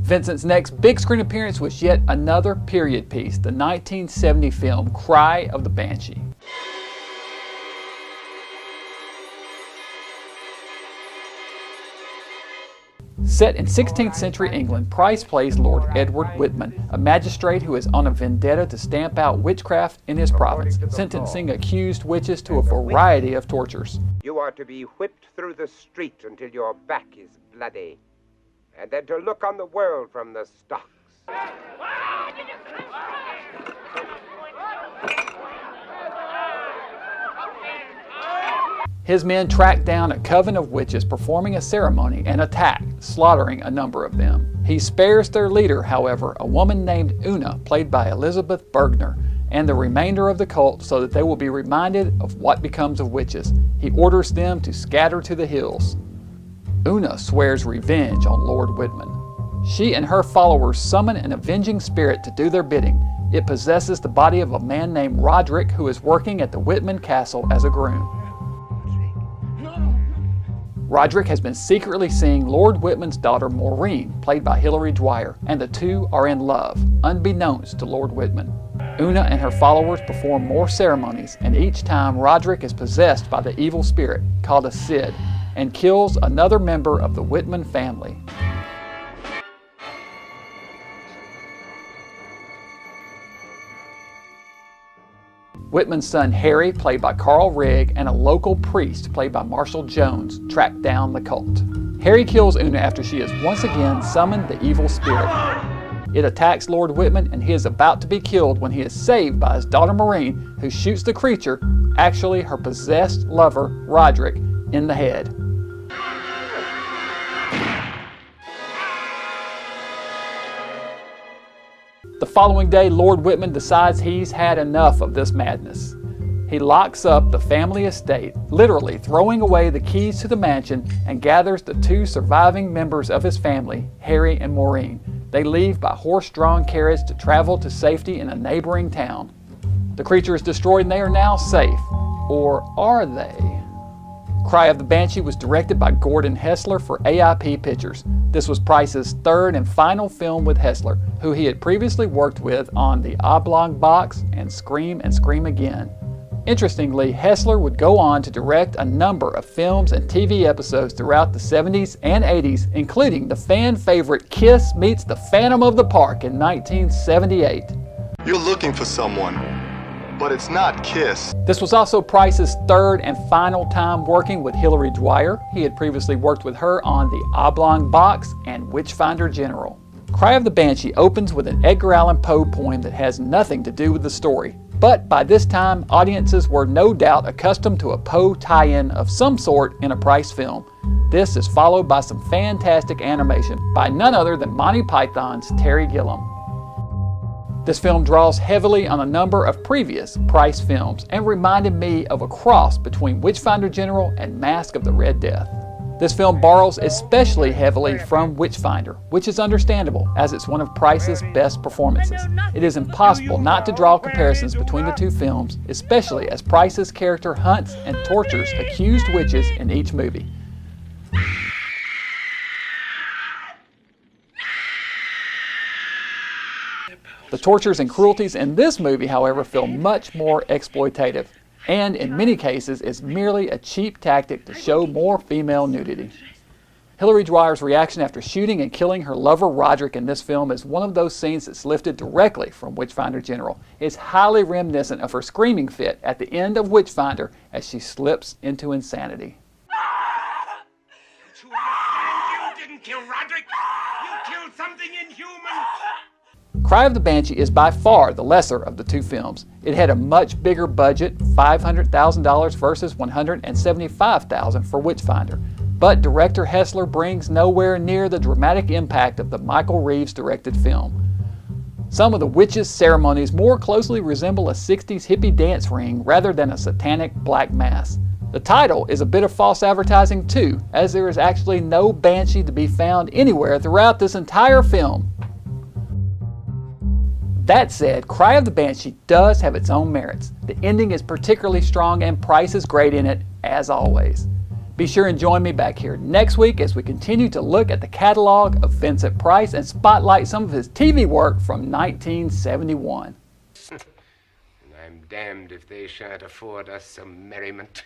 Vincent's next big screen appearance was yet another period piece, the 1970 film Cry of the Banshee. Set in 16th century England, Price plays Lord Edward Whitman, a magistrate who is on a vendetta to stamp out witchcraft in his province, sentencing accused witches to a variety of tortures. You are to be whipped through the street until your back is bloody, and then to look on the world from the stocks. His men track down a coven of witches performing a ceremony and attack, slaughtering a number of them. He spares their leader, however, a woman named Oona, played by Elizabeth Bergner, and the remainder of the cult so that they will be reminded of what becomes of witches. He orders them to scatter to the hills. Oona swears revenge on Lord Whitman. She and her followers summon an avenging spirit to do their bidding. It possesses the body of a man named Roderick who is working at the Whitman castle as a groom. Roderick has been secretly seeing Lord Whitman's daughter Maureen, played by Hilary Dwyer, and the two are in love, unbeknownst to Lord Whitman. Oona and her followers perform more ceremonies, and each time Roderick is possessed by the evil spirit, called a sidhe, and kills another member of the Whitman family. Whitman's son Harry, played by Carl Rigg, and a local priest, played by Marshall Jones, track down the cult. Harry kills Oona after she has once again summoned the evil spirit. It attacks Lord Whitman, and he is about to be killed when he is saved by his daughter Maureen, who shoots the creature, actually her possessed lover, Roderick, in the head. The following day, Lord Whitman decides he's had enough of this madness. He locks up the family estate, literally throwing away the keys to the mansion, and gathers the two surviving members of his family, Harry and Maureen. They leave by horse-drawn carriage to travel to safety in a neighboring town. The creature is destroyed and they are now safe. Or are they? Cry of the Banshee was directed by Gordon Hessler for AIP Pictures. This was Price's third and final film with Hessler, who he had previously worked with on The Oblong Box and Scream Again. Interestingly, Hessler would go on to direct a number of films and TV episodes throughout the 70s and 80s, including the fan favorite Kiss Meets the Phantom of the Park in 1978. You're looking for someone, but it's not Kiss. This was also Price's third and final time working with Hilary Dwyer. He had previously worked with her on The Oblong Box and Witchfinder General. Cry of the Banshee opens with an Edgar Allan Poe poem that has nothing to do with the story. But by this time, audiences were no doubt accustomed to a Poe tie-in of some sort in a Price film. This is followed by some fantastic animation by none other than Monty Python's Terry Gilliam. This film draws heavily on a number of previous Price films and reminded me of a cross between Witchfinder General and Mask of the Red Death. This film borrows especially heavily from Witchfinder, which is understandable as it's one of Price's best performances. It is impossible not to draw comparisons between the two films, especially as Price's character hunts and tortures accused witches in each movie. The tortures and cruelties in this movie, however, feel much more exploitative, and in many cases is merely a cheap tactic to show more female nudity. Hilary Dwyer's reaction after shooting and killing her lover Roderick in this film is one of those scenes that's lifted directly from Witchfinder General. It's highly reminiscent of her screaming fit at the end of Witchfinder as she slips into insanity. You didn't kill Roderick! You killed something inhuman! Cry of the Banshee is by far the lesser of the two films. It had a much bigger budget, $500,000 versus $175,000 for Witchfinder. But director Hessler brings nowhere near the dramatic impact of the Michael Reeves directed film. Some of the witches' ceremonies more closely resemble a 60s hippie dance ring rather than a satanic black mass. The title is a bit of false advertising too, as there is actually no Banshee to be found anywhere throughout this entire film. That said, Cry of the Banshee does have its own merits. The ending is particularly strong and Price is great in it, as always. Be sure and join me back here next week as we continue to look at the catalog of Vincent Price and spotlight some of his TV work from 1971. I'm damned if they shan't afford us some merriment.